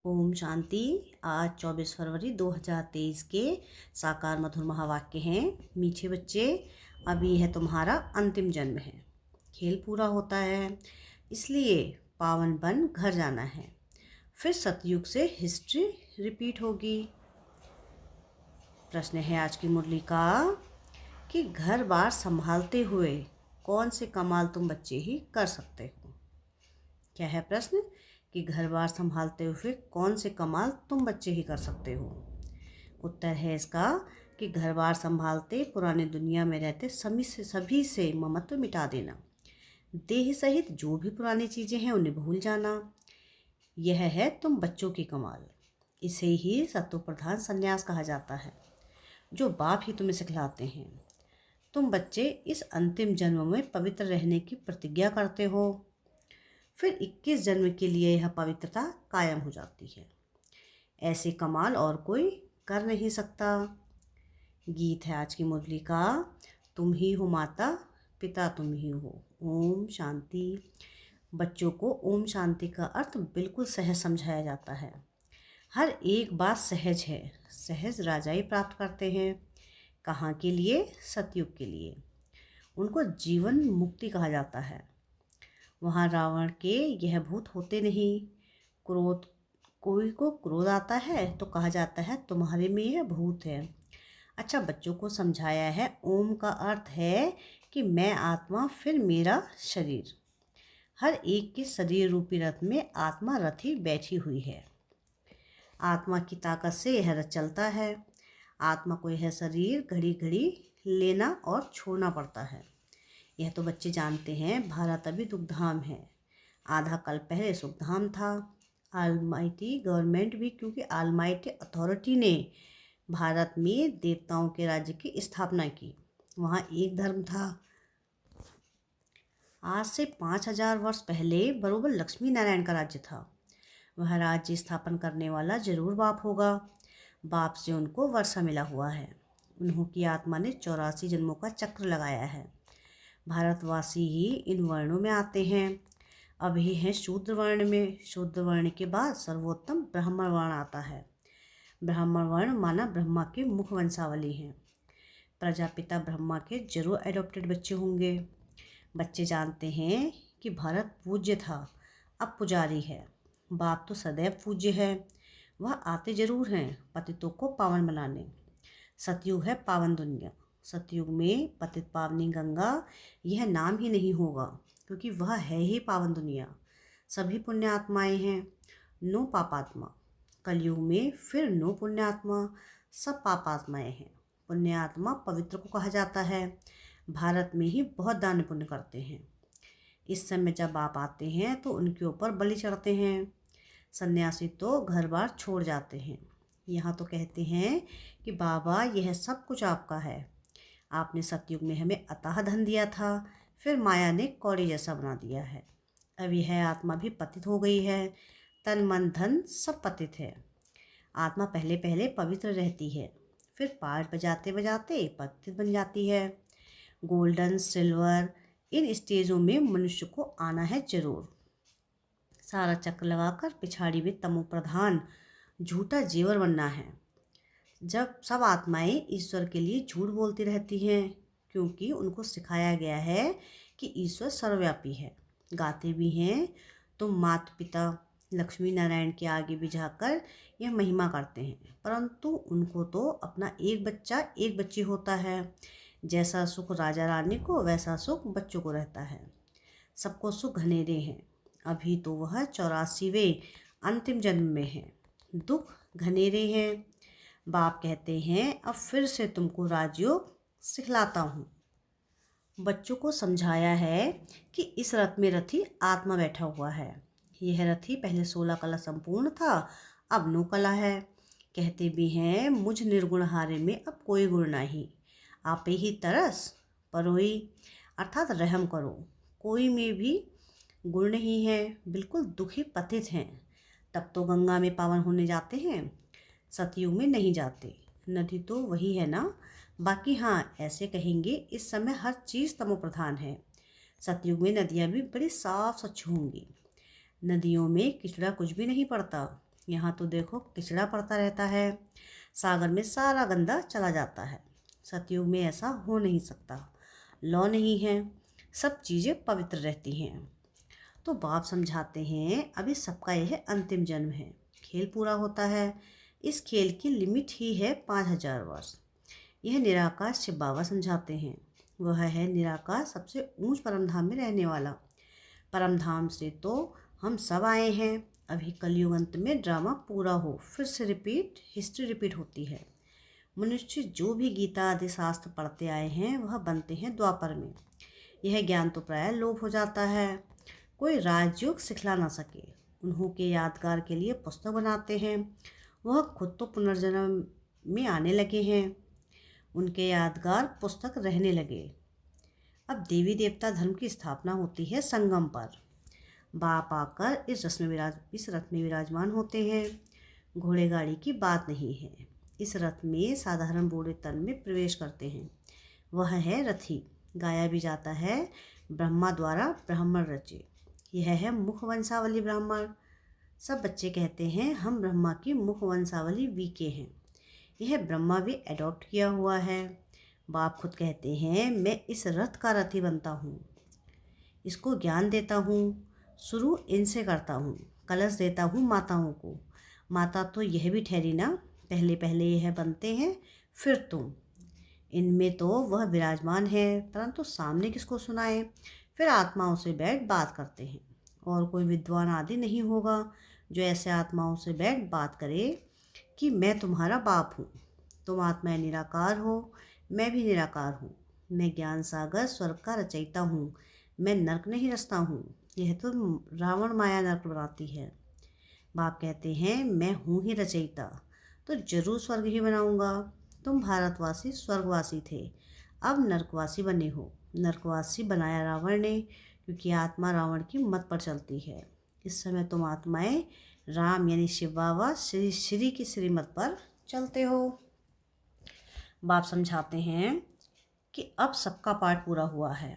ओम शांति। आज 24 फरवरी 2023 के साकार मधुर महावाक्य हैं। मीठे बच्चे, अभी है तुम्हारा अंतिम जन्म है। खेल पूरा होता है, इसलिए पावन बन घर जाना है। फिर सतयुग से हिस्ट्री रिपीट होगी। प्रश्न है आज की मुरली का कि घर बार संभालते हुए कौन से कमाल तुम बच्चे ही कर सकते हो। क्या है प्रश्न कि घर बार संभालते हुए कौन से कमाल तुम बच्चे ही कर सकते हो। उत्तर है इसका कि घर बार संभालते पुरानी दुनिया में रहते सभी से ममत्व मिटा देना, देह सहित जो भी पुरानी चीज़ें हैं उन्हें भूल जाना। यह है तुम बच्चों की कमाल। इसे ही सत्व प्रधान संन्यास कहा जाता है, जो बाप ही तुम्हें सिखलाते हैं। तुम बच्चे इस अंतिम जन्म में पवित्र रहने की प्रतिज्ञा करते हो, फिर 21 जन्म के लिए यह पवित्रता कायम हो जाती है। ऐसे कमाल और कोई कर नहीं सकता। गीत है आज की मुरली का, तुम ही हो माता पिता तुम ही हो। ओम शांति। बच्चों को ओम शांति का अर्थ बिल्कुल सहज समझाया जाता है। हर एक बात सहज है। सहज राजाई प्राप्त करते हैं। कहाँ के लिए? सतयुग के लिए। उनको जीवन मुक्ति कहा जाता है। वहाँ रावण के यह भूत होते नहीं। क्रोध, कोई को क्रोध आता है तो कहा जाता है तुम्हारे में यह भूत है। अच्छा, बच्चों को समझाया है ओम का अर्थ है कि मैं आत्मा फिर मेरा शरीर। हर एक के शरीर रूपी रथ में आत्मा रथी बैठी हुई है। आत्मा की ताकत से यह रथ चलता है। आत्मा को यह शरीर घड़ी घड़ी लेना और छोड़ना पड़ता है। यह तो बच्चे जानते हैं। भारत अभी दुखधाम है, आधा कल पहले सुखधाम था। आलमाइटी गवर्नमेंट भी, क्योंकि आलमाइटी अथॉरिटी ने भारत में देवताओं के राज्य की स्थापना की। वहाँ एक धर्म था। आज से 5000 वर्ष पहले बरोबर लक्ष्मी नारायण का राज्य था। वह राज्य स्थापन करने वाला जरूर बाप होगा। बाप से उनको वर्षा मिला हुआ है। उन्होंने आत्मा ने 84 जन्मों का चक्र लगाया है। भारतवासी ही इन वर्णों में आते हैं। अभी हैं शूद्र वर्ण में। शूद्र वर्ण के बाद सर्वोत्तम ब्राह्मण वर्ण आता है। ब्राह्मण वर्ण माना ब्रह्मा के मुख वंशावली हैं। प्रजापिता ब्रह्मा के जरूर एडॉप्टेड बच्चे होंगे। बच्चे जानते हैं कि भारत पूज्य था, अब पुजारी है। बाप तो सदैव पूज्य है। वह आते जरूर हैं पतितों को पावन बनाने। सतयुग है पावन दुनिया। सतयुग में पतित पावनी गंगा यह नाम ही नहीं होगा, क्योंकि वह है ही पावन दुनिया। सभी पुण्य आत्माएं हैं, नो पापात्मा। कलयुग में फिर नो पुण्यात्मा, सब पापात्माएं हैं। पुण्य आत्मा पवित्र को कहा जाता है। भारत में ही बहुत दान पुण्य करते हैं। इस समय जब आप आते हैं तो उनके ऊपर बलि चढ़ते हैं। सन्यासी तो घर बार छोड़ जाते हैं। यहाँ तो कहते हैं कि बाबा यह सब कुछ आपका है। आपने सतयुग में हमें अथाह धन दिया था, फिर माया ने कौड़ी जैसा बना दिया है। अब यह आत्मा भी पतित हो गई है। तन मन धन सब पतित है। आत्मा पहले पहले पवित्र रहती है, फिर पाठ बजाते बजाते पतित बन जाती है। गोल्डन, सिल्वर, इन स्टेजों में मनुष्य को आना है जरूर। सारा चक्र लगाकर पिछाड़ी में तमो प्रधान झूठा जेवर बनना है। जब सब आत्माएं ईश्वर के लिए झूठ बोलती रहती हैं, क्योंकि उनको सिखाया गया है कि ईश्वर सर्वव्यापी है। गाते भी हैं तो माता पिता लक्ष्मी नारायण के आगे भी जाकर यह महिमा करते हैं, परंतु उनको तो अपना एक बच्चा एक बच्ची होता है। जैसा सुख राजा रानी को वैसा सुख बच्चों को रहता है। सबको सुख घनेरे हैं। अभी तो वह 84वें अंतिम जन्म में है। दुख घनेरे हैं। बाप कहते हैं अब फिर से तुमको राजयोग सिखलाता हूँ। बच्चों को समझाया है कि इस रथ में रथी आत्मा बैठा हुआ है। यह रथी पहले 16 कला संपूर्ण था, अब 9 कला है। कहते भी हैं मुझ निर्गुण हारे में अब कोई गुण नहीं। आप ही तरस परोई, अर्थात रहम करो। कोई में भी गुण नहीं है, बिल्कुल दुखी पतित हैं। तब तो गंगा में पावन होने जाते हैं, सतयुग में नहीं जाते। नदी तो वही है ना। बाकी हाँ, ऐसे कहेंगे इस समय हर चीज़ तमो प्रधान है। सतयुग में नदियाँ भी बड़ी साफ स्वच्छ होंगी। नदियों में किचड़ा कुछ भी नहीं पड़ता। यहाँ तो देखो किचड़ा पड़ता रहता है, सागर में सारा गंदा चला जाता है। सतयुग में ऐसा हो नहीं सकता, लौ नहीं है, सब चीज़ें पवित्र रहती हैं। तो बाप समझाते हैं अभी सबका यह अंतिम जन्म है, खेल पूरा होता है। इस खेल की लिमिट ही है 5000 वर्ष। यह निराकार शिव बाबा समझाते हैं। वह है निराकार सबसे ऊंच परमधाम में रहने वाला। परमधाम से तो हम सब आए हैं। अभी कलयुग अंत में ड्रामा पूरा हो, फिर से हिस्ट्री रिपीट होती है। मनुष्य जो भी गीता आदि शास्त्र पढ़ते आए हैं वह बनते हैं द्वापर में। यह ज्ञान तो प्राय लोप हो जाता है, कोई राजयोग सिखला ना सके। उन्हों के यादगार के लिए पुस्तक बनाते हैं। वह खुद तो पुनर्जन्म में आने लगे हैं, उनके यादगार पुस्तक रहने लगे। अब देवी देवता धर्म की स्थापना होती है संगम पर। बाप आकर इस रथ में विराजमान होते हैं। घोड़े गाड़ी की बात नहीं है। इस रथ में साधारण बूढ़े तन में प्रवेश करते हैं। वह है रथी। गाया भी जाता है ब्रह्मा द्वारा ब्राह्मण रचे। यह है मुख वंशावली ब्राह्मण। सब बच्चे कहते हैं हम ब्रह्मा की मुख वंशावली वीके हैं। यह ब्रह्मा भी एडॉप्ट किया हुआ है। बाप खुद कहते हैं मैं इस रथ का रथी बनता हूँ, इसको ज्ञान देता हूँ, शुरू इनसे करता हूँ, कलश देता हूँ माताओं को। माता तो यह भी ठहरी ना, पहले पहले यह बनते हैं फिर तुम। इनमें तो वह विराजमान है, परंतु सामने किसको सुनाए। फिर आत्माओं से बैठ बात करते हैं, और कोई विद्वान आदि नहीं होगा जो ऐसे आत्माओं से बैठ बात करे कि मैं तुम्हारा बाप हूँ, तुम आत्माएं निराकार हो, मैं भी निराकार हूँ, मैं ज्ञान सागर स्वर्ग का रचयिता हूँ, मैं नरक नहीं रचता हूँ। यह तो रावण माया नरक बनाती है। बाप कहते हैं मैं हूँ ही रचयिता, तो जरूर स्वर्ग ही बनाऊंगा। तुम भारतवासी स्वर्गवासी थे, अब नरकवासी बने हो। नरकवासी बनाया रावण ने, क्योंकि आत्मा रावण की मत पर चलती है। इस समय तुम आत्माएं राम यानी शिव बाबा श्री श्री की श्रीमत पर चलते हो। बाप समझाते हैं कि अब सबका पाठ पूरा हुआ है,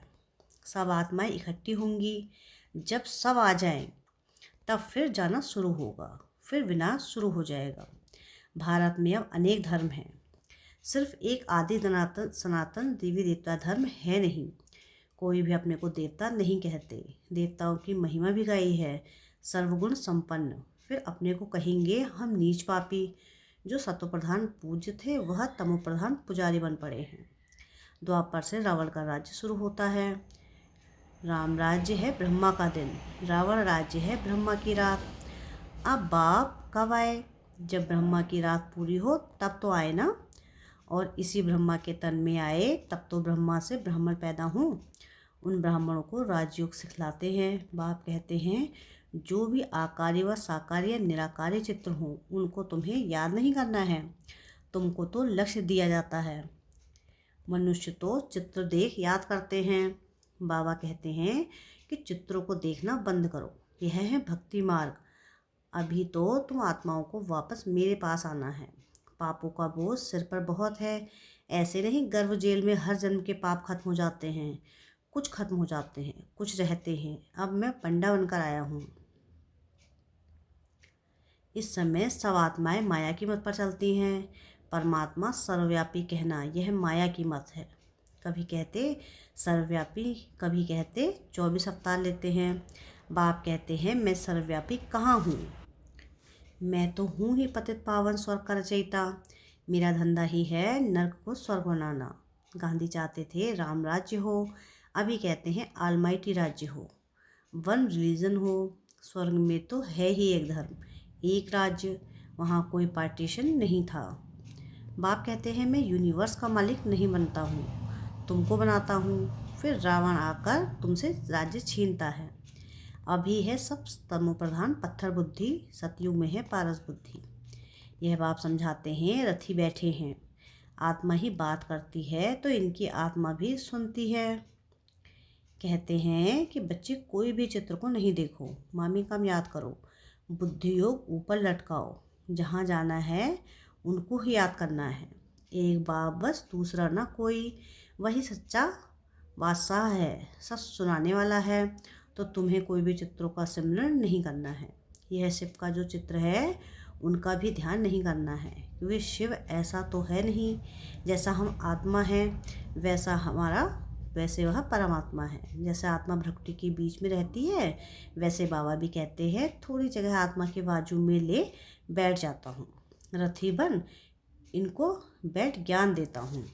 सब आत्माएं इकट्ठी होंगी। जब सब आ जाएं तब फिर जाना शुरू होगा, फिर विनाश शुरू हो जाएगा। भारत में अब अनेक धर्म हैं, सिर्फ एक आदि सनातन देवी देवता धर्म है नहीं। कोई भी अपने को देवता नहीं कहते। देवताओं की महिमा भी गाई है, सर्वगुण संपन्न। फिर अपने को कहेंगे हम नीच पापी। जो सतो प्रधान पूज्य थे वह तमो प्रधान पुजारी बन पड़े हैं। द्वापर से रावण का राज्य शुरू होता है। राम राज्य है ब्रह्मा का दिन, रावण राज्य है ब्रह्मा की रात। अब बाप कब आए? जब ब्रह्मा की रात पूरी हो तब तो आए ना। और इसी ब्रह्मा के तन में आए, तब तो ब्रह्मा से ब्राह्मण पैदा हों। उन ब्राह्मणों को राजयोग सिखलाते हैं। बाप कहते हैं जो भी आकारी व साकारी या निराकारी चित्र हों उनको तुम्हें याद नहीं करना है, तुमको तो लक्ष्य दिया जाता है। मनुष्य तो चित्र देख याद करते हैं। बाबा कहते हैं कि चित्रों को देखना बंद करो, यह है भक्ति मार्ग। अभी तो तुम आत्माओं को वापस मेरे पास आना है। पापों का बोझ सिर पर बहुत है। ऐसे नहीं गर्भ जेल में हर जन्म के पाप खत्म हो जाते हैं, कुछ खत्म हो जाते हैं, कुछ रहते हैं। अब मैं पंडा बनकर आया हूँ। इस समय सब आत्माएं माया की मत पर चलती हैं। परमात्मा सर्वव्यापी कहना यह माया की मत है। कभी कहते सर्वव्यापी, कभी कहते 24 अवतार लेते हैं। बाप कहते हैं मैं सर्वव्यापी कहाँ हूँ? मैं तो हूँ ही पतित पावन स्वर्ग का रचयिता। मेरा धंधा ही है नर्क को स्वर्ग बनाना। गांधी चाहते थे राम राज्य हो, अभी कहते हैं आलमाइटी राज्य हो, वन रिलीजन हो। स्वर्ग में तो है ही एक धर्म, एक राज्य, वहाँ कोई पार्टीशन नहीं था। बाप कहते हैं मैं यूनिवर्स का मालिक नहीं बनता हूँ, तुमको बनाता हूँ। फिर रावण आकर तुमसे राज्य छीनता है। अभी है सब तमो प्रधान पत्थर बुद्धि, सतयुग में है पारस बुद्धि। यह बाप समझाते हैं रथी बैठे हैं। आत्मा ही बात करती है तो इनकी आत्मा भी सुनती है। कहते हैं कि बच्चे कोई भी चित्र को नहीं देखो, मामी का याद करो, बुद्धि योग ऊपर लटकाओ, जहाँ जाना है उनको ही याद करना है। एक बाप बस, दूसरा ना कोई, वही सच्चा बादशाह है, सच सुनाने वाला है। तो तुम्हें कोई भी चित्रों का सिमरन नहीं करना है। यह शिव का जो चित्र है उनका भी ध्यान नहीं करना है, क्योंकि शिव ऐसा तो है नहीं, जैसा हम आत्मा हैं वैसे वह परमात्मा है। जैसे आत्मा भ्रकुटी के बीच में रहती है, वैसे बाबा भी कहते हैं थोड़ी जगह आत्मा के बाजू में ले बैठ जाता हूँ, रथी बन इनको बैठ ज्ञान देता हूँ।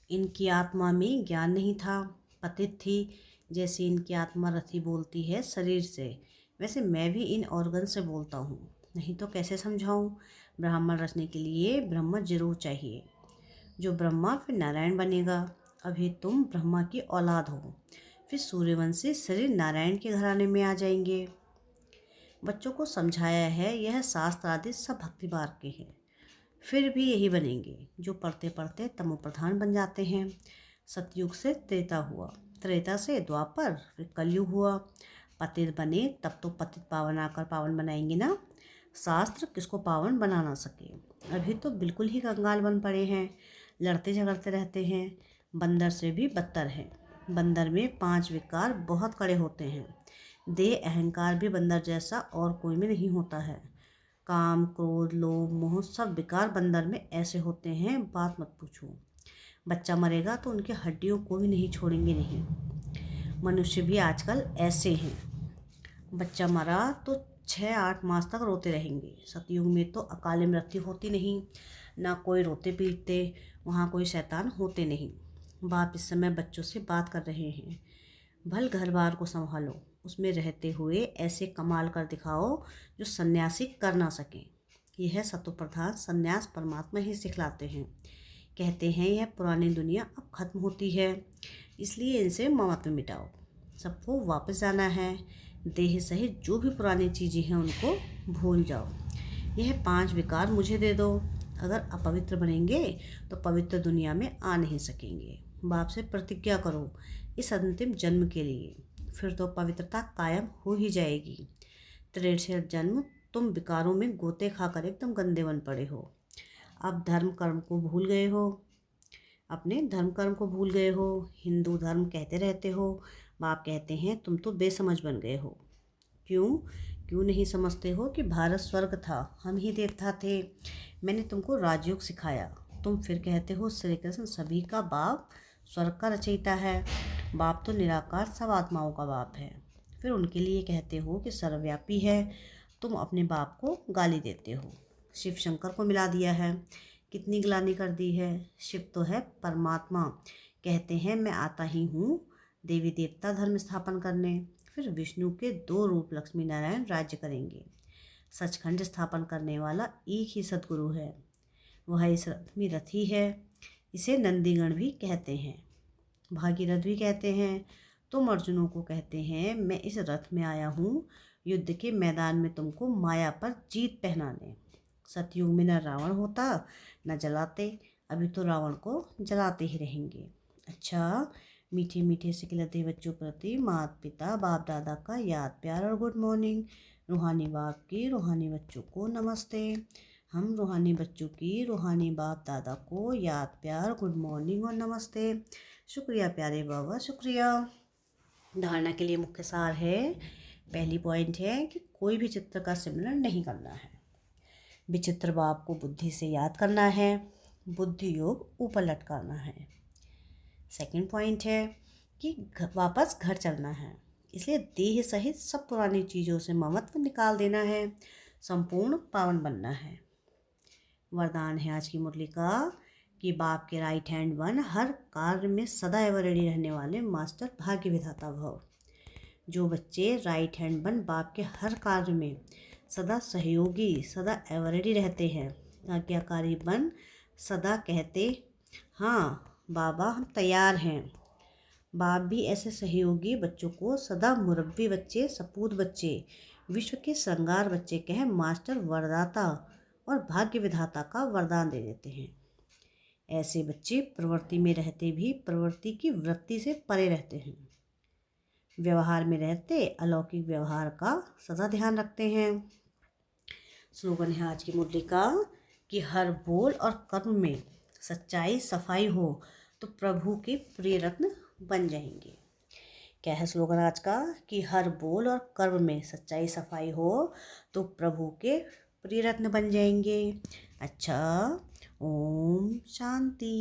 इनकी आत्मा में ज्ञान नहीं था, पतित थी। जैसे इनकी आत्मा रथी बोलती है शरीर से, वैसे मैं भी इन ऑर्गन से बोलता हूँ, नहीं तो कैसे समझाऊँ। ब्राह्मण रचने के लिए ब्रह्मा जरूर चाहिए, जो ब्रह्मा फिर नारायण बनेगा। अभी तुम ब्रह्मा की औलाद हो, फिर सूर्यवंशी शरीर नारायण के घराने में आ जाएंगे। बच्चों को समझाया है यह शास्त्र आदि सब भक्ति मार्ग के हैं, फिर भी यही बनेंगे जो पढ़ते पढ़ते तमोप्रधान बन जाते हैं। सतयुग से त्रेता हुआ, त्रेता से द्वापर, फिर कलयुग हुआ। पतित बने तब तो पतित पावन आकर पावन बनाएंगे ना। शास्त्र किसको पावन बना ना सके। अभी तो बिल्कुल ही कंगाल बन पड़े हैं, लड़ते झगड़ते रहते हैं, बंदर से भी बदतर हैं। बंदर में 5 विकार बहुत कड़े होते हैं। देह अहंकार भी बंदर जैसा और कोई में नहीं होता है। काम क्रोध लोभ मोह सब विकार बंदर में ऐसे होते हैं, बात मत पूछो। बच्चा मरेगा तो उनकी हड्डियों को भी नहीं छोड़ेंगे नहीं। मनुष्य भी आजकल ऐसे हैं, बच्चा मरा तो 6-8 मास तक रोते रहेंगे। सतयुग में तो अकाले मृत्यु होती नहीं, ना कोई रोते पीटते, वहाँ कोई शैतान होते नहीं। बाप इस समय बच्चों से बात कर रहे हैं, भल घर बार को संभालो, उसमें रहते हुए ऐसे कमाल कर दिखाओ जो सन्यासी कर ना सके। यह सतोप्रधान सन्यास परमात्मा ही सिखलाते हैं। कहते हैं यह पुरानी दुनिया अब खत्म होती है, इसलिए इनसे ममत्व मिटाओ। सबको वापस जाना है, देह सहित जो भी पुरानी चीज़ें हैं उनको भूल जाओ। यह 5 विकार मुझे दे दो। अगर अपवित्र बनेंगे तो पवित्र दुनिया में आ नहीं सकेंगे। बाप से प्रतिज्ञा करो इस अंतिम जन्म के लिए, फिर तो पवित्रता कायम हो ही जाएगी। 63 जन्म तुम विकारों में गोते खाकर एकदम गंदे बन पड़े हो। अब धर्म कर्म को भूल गए हो, अपने धर्म कर्म को भूल गए हो। हिंदू धर्म कहते रहते हो, बाप कहते हैं तुम तो बेसमझ बन गए हो। क्यों नहीं समझते हो कि भारत स्वर्ग था, हम ही देवता थे। मैंने तुमको राजयोग सिखाया, तुम फिर कहते हो श्री कृष्ण सभी का बाप, स्वर्ग का रचयिता है। बाप तो निराकार सब आत्माओं का बाप है। फिर उनके लिए कहते हो कि सर्वव्यापी है, तुम अपने बाप को गाली देते हो। शिव शंकर को मिला दिया है, कितनी ग्लानि कर दी है। शिव तो है परमात्मा, कहते हैं मैं आता ही हूँ देवी देवता धर्म स्थापन करने। फिर विष्णु के 2 रूप लक्ष्मी नारायण राज्य करेंगे। सचखंड स्थापन करने वाला एक ही सदगुरु है, वह इस रथ में रथी है। इसे नंदीगण भी कहते हैं, भागीरथ भी कहते हैं। तुम अर्जुनों को कहते हैं मैं इस रथ में आया हूँ युद्ध के मैदान में तुमको माया पर जीत पहनाने। सतयुग में न रावण होता न जलाते, अभी तो रावण को जलाते ही रहेंगे। अच्छा, मीठे मीठे सिखलते बच्चों प्रति माता पिता बाप दादा का याद प्यार और गुड मॉर्निंग। रूहानी बाप की रूहानी बच्चों को नमस्ते। हम रूहानी बच्चों की रूहानी बाप दादा को याद प्यार गुड मॉर्निंग और नमस्ते। शुक्रिया प्यारे बाबा, शुक्रिया। धारणा के लिए मुख्य सार है, पहली पॉइंट है कि कोई भी चित्र का सिमरन नहीं करना है। विचित्र बाप को बुद्धि से याद करना है, बुद्धि योग ऊपर लटकाना है। सेकंड पॉइंट है कि वापस घर चलना है, इसलिए देह सहित सब पुरानी चीज़ों से ममत्व निकाल देना है, संपूर्ण पावन बनना है। वरदान है आज की मुरली का कि बाप के राइट हैंड बन, हर कार्य में सदा एवर रेडी रहने वाले मास्टर भाग्य विधाता भव। जो बच्चे राइट हैंड बन बाप के हर कार्य में सदा सहयोगी, सदा एवर रेडी रहते हैं, आज्ञाकारी बन सदा कहते हाँ बाबा हम तैयार हैं। बाप भी ऐसे सहयोगी बच्चों को सदा मुरब्बी बच्चे, सपूत बच्चे, विश्व के श्रृंगार बच्चे कह मास्टर वरदाता और भाग्य विधाता का वरदान दे देते हैं। ऐसे बच्चे प्रवृत्ति में रहते भी प्रवृत्ति की वृत्ति से परे रहते हैं। व्यवहार में रहते अलौकिक व्यवहार का सदा ध्यान रखते हैं। स्लोगन है आज की मुरली का कि हर बोल और कर्म में सच्चाई सफाई हो तो प्रभु के प्रिय रत्न बन जाएंगे। क्या है स्लोगन आज का कि हर बोल और कर्म में सच्चाई सफाई हो तो प्रभु के प्रिय रत्न बन जाएंगे। अच्छा, ओम शांति।